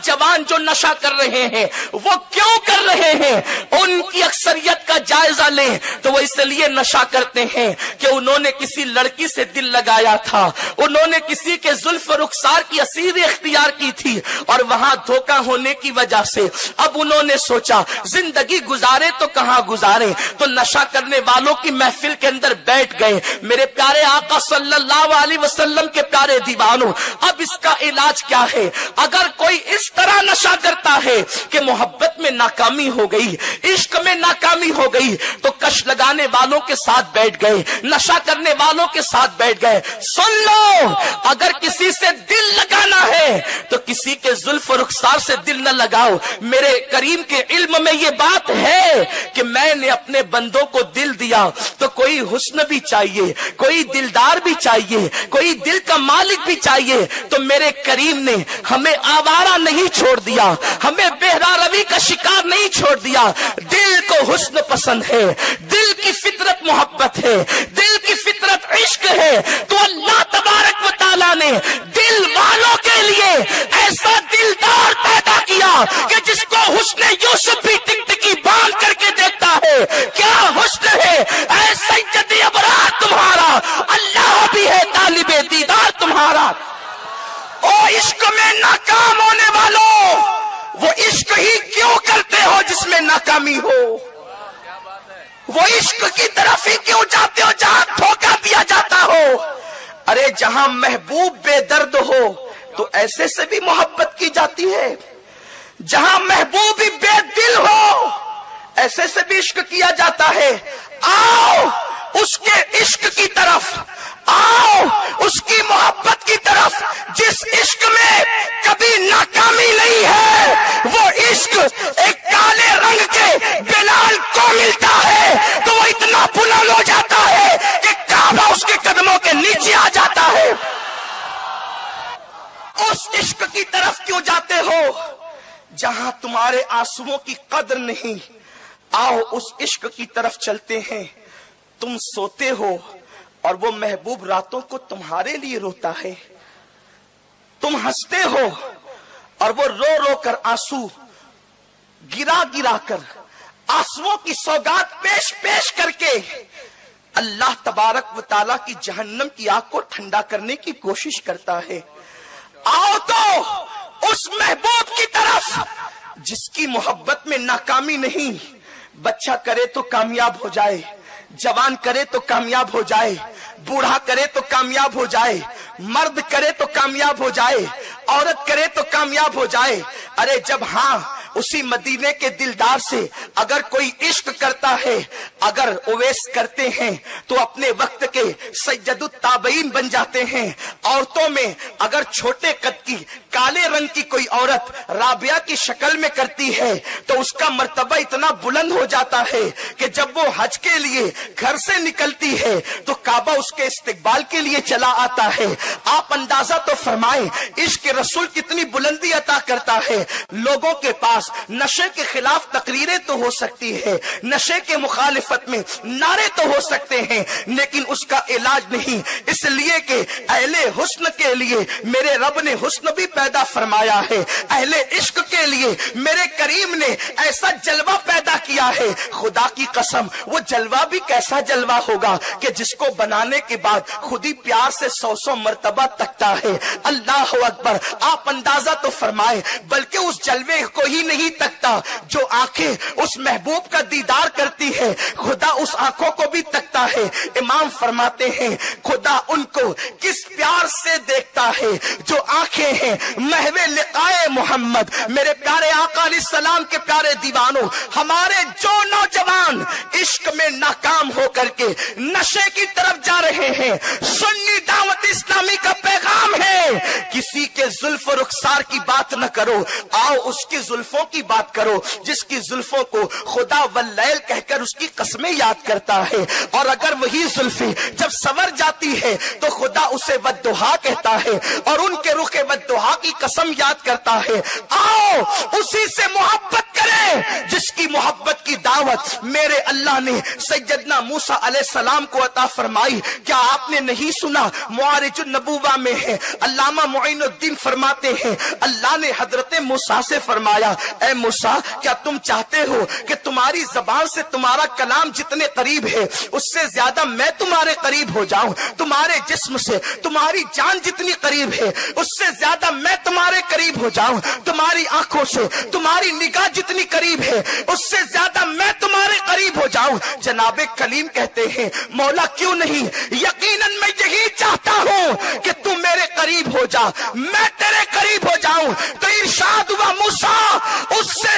جوان جو نشہ کر رہے ہیں وہ کیوں کر رہے ہیں؟ ان کی اکثریت کا جائزہ لیں تو وہ اس لیے نشہ کرتے ہیں کہ انہوں نے کسی لڑکی سے دل لگایا تھا، انہوں نے کسی کے زلف رخسار کی اسیر اختیار کی تھی، اور وہاں دھوکہ ہونے کی وجہ سے اب انہوں نے سوچا زندگی گزارے تو کہاں گزارے، تو نشہ کرنے والوں کی محفل کے اندر بیٹھ گئے۔ میرے پیارے آقا صلی اللہ علیہ وسلم کے پیارے دیوانوں، اب اس کا علاج کیا ہے؟ اگر کوئی اس طرح نشہ کرتا ہے کہ محبت میں ناکامی ہو گئی، عشق میں ناکامی ہو گئی، تو کش لگانے والوں کے ساتھ بیٹھ گئے، نشہ کرنے والوں کے ساتھ بیٹھ گئے۔ سن لو، اگر کسی سے دل لگانا ہے تو کسی کے زلف و رخسار سے دل نہ لگاؤ۔ میرے کریم کے علم میں یہ بات ہے کہ میں نے اپنے بندوں کو دل دیا تو کوئی حسن بھی چاہیے، کوئی دلدار بھی چاہیے، کوئی دل کا مالک بھی چاہیے، تو میرے کریم نے ہمیں آوارہ نہیں چھوڑ دیا، ہمیں بہرا روی کا شکار نہیں چھوڑ دیا۔ دل کو حسن پسند ہے، دل کی فطرت محبت ہے، دل کی فطرت عشق ہے، تو اللہ تبارک و تعالیٰ نے دل والوں کے لیے ایسا دلدار پیدا کیا کہ جس کو حسن یوسف بھی ٹکٹکی باندھ کر کے دیکھتا ہے۔ کیا حسن ہے اے سید ابرار تمہارا، اللہ بھی ہے طالب دیدار تمہارا۔ او عشق میں ناکام ہونے والوں، وہ عشق ہی کیوں کرتے ہو جس میں ناکامی ہو؟ وہ عشق کی طرف ہی کیوں جاتے ہو جہاں دھوکہ دیا جاتا ہو؟ ارے جہاں محبوب بے درد ہو تو ایسے سے بھی محبت کی جاتی ہے، جہاں محبوب بے دل ہو ایسے سے بھی عشق کیا جاتا ہے۔ آؤ اس کے عشق کی طرف، آؤ اس کی محبت کی طرف جس عشق میں کبھی ناکامی نہیں ہے۔ وہ عشق ایک کالے رنگ کے بلال کو ملتا ہے تو وہ اتنا بلند ہو جاتا ہے کہ کعبہ اس کے قدموں کے نیچے آ جاتا ہے۔ اس عشق کی طرف کیوں جاتے ہو جہاں تمہارے آنسوؤں کی قدر نہیں؟ آؤ اس عشق کی طرف چلتے ہیں۔ تم سوتے ہو اور وہ محبوب راتوں کو تمہارے لیے روتا ہے، تم ہنستے ہو اور وہ رو رو کر آنسو گرا گرا کر آنسوؤں کی سوگات پیش پیش کر کے اللہ تبارک و تعالیٰ کی جہنم کی آگ کو ٹھنڈا کرنے کی کوشش کرتا ہے۔ آؤ تو اس محبوب کی طرف جس کی محبت میں ناکامی نہیں، بچہ کرے تو کامیاب ہو جائے، جوان کرے تو کامیاب ہو جائے، بوڑھا کرے تو کامیاب ہو جائے، مرد کرے تو کامیاب ہو جائے، عورت کرے تو کامیاب ہو جائے۔ ارے جب ہاں اسی مدینے کے دلدار سے اگر کوئی عشق کرتا ہے، اگر اویس کرتے ہیں تو اپنے وقت کے سید التابعین بن جاتے ہیں۔ عورتوں میں اگر چھوٹے قد کی کالے رنگ کی کوئی عورت رابعہ کی شکل میں کرتی ہے تو اس کا مرتبہ اتنا بلند ہو جاتا ہے کہ جب وہ حج کے لیے گھر سے نکلتی ہے تو کعبہ اس کے استقبال کے لیے چلا آتا ہے۔ آپ اندازہ تو فرمائیں عشق رسول کتنی بلندی عطا کرتا ہے۔ لوگوں کے پاس نشے کے خلاف تقریریں تو ہو سکتی ہے، نشے کے مخالفت میں نعرے تو ہو سکتے ہیں، لیکن اس کا علاج نہیں، اس لیے کہ اہل حسن کے لیے میرے رب نے حسن بھی پیدا فرمایا ہے، اہل عشق کے لیے میرے کریم نے ایسا جلوہ پیدا کیا ہے۔ خدا کی قسم وہ جلوہ بھی کیسا جلوہ ہوگا کہ جس کو بنانے کے بعد خود ہی پیار سے 100 مرتبہ تکتا ہے۔ اللہ اکبر! آپ اندازہ تو فرمائے، بلکہ اس جلوے کو ہی نہیں تکتا جو آنکھیں اس محبوب کا دیدار کرتی ہے، خدا اس آنکھوں کو بھی تکتا ہے۔ امام فرماتے ہیں خدا ان کو کس پیار سے دیکھتا ہے جو آنکھیں ہیں محو لقائے محمد۔ میرے پیارے آقا علیہ السلام کے پیارے دیوانوں، ہمارے جو نوجوان عشق میں ناکام ہو کر کے نشے کی طرف جا رہے ہیں، سنی دعوت اسلامی کا پیغام ہے کسی کے زلف و رخسار کی بات نہ کرو، آؤ اس کی زلفوں کی بات کرو جس کی زلفوں کو خدا واللیل کہہ کر اس کی قسمیں یاد کرتا ہے، اور اگر وہی زلفیں جب سنور جاتی ہے تو خدا اسے والضحیٰ کہتا ہے اور ان کے رخ والضحیٰ کی قسم یاد کرتا ہے۔ آؤ اسی سے محبت کریں ہے جس کی محبت کی دعوت میرے اللہ نے سیدنا موسیٰ علیہ السلام کو عطا فرمائی. کیا آپ نے نہیں سنا؟ معارج النبوہ میں ہے، علامہ معین الدین فرماتے ہیں اللہ نے حضرت موسیٰ سے فرمایا اے موسیٰ کیا تم چاہتے ہو کہ تمہاری زبان سے تمہارا کلام جتنے قریب ہے اس سے زیادہ میں تمہارے قریب ہو جاؤں؟ تمہارے جسم سے تمہاری جان جتنی قریب ہے اس سے زیادہ میں تمہارے قریب ہو جاؤں؟ تمہاری آنکھوں سے تمہاری نگاہ جتنی قریب ہے اس سے زیادہ میں تمہارے قریب ہو جاؤں؟ جناب کلیم کہتے ہیں مولا کیوں نہیں، یقیناً میں یہی چاہتا ہوں کہ تم میرے قریب ہو جا، میں تیرے قریب ہو جاؤں. تو ارشاد ہوا موسیٰ اس سے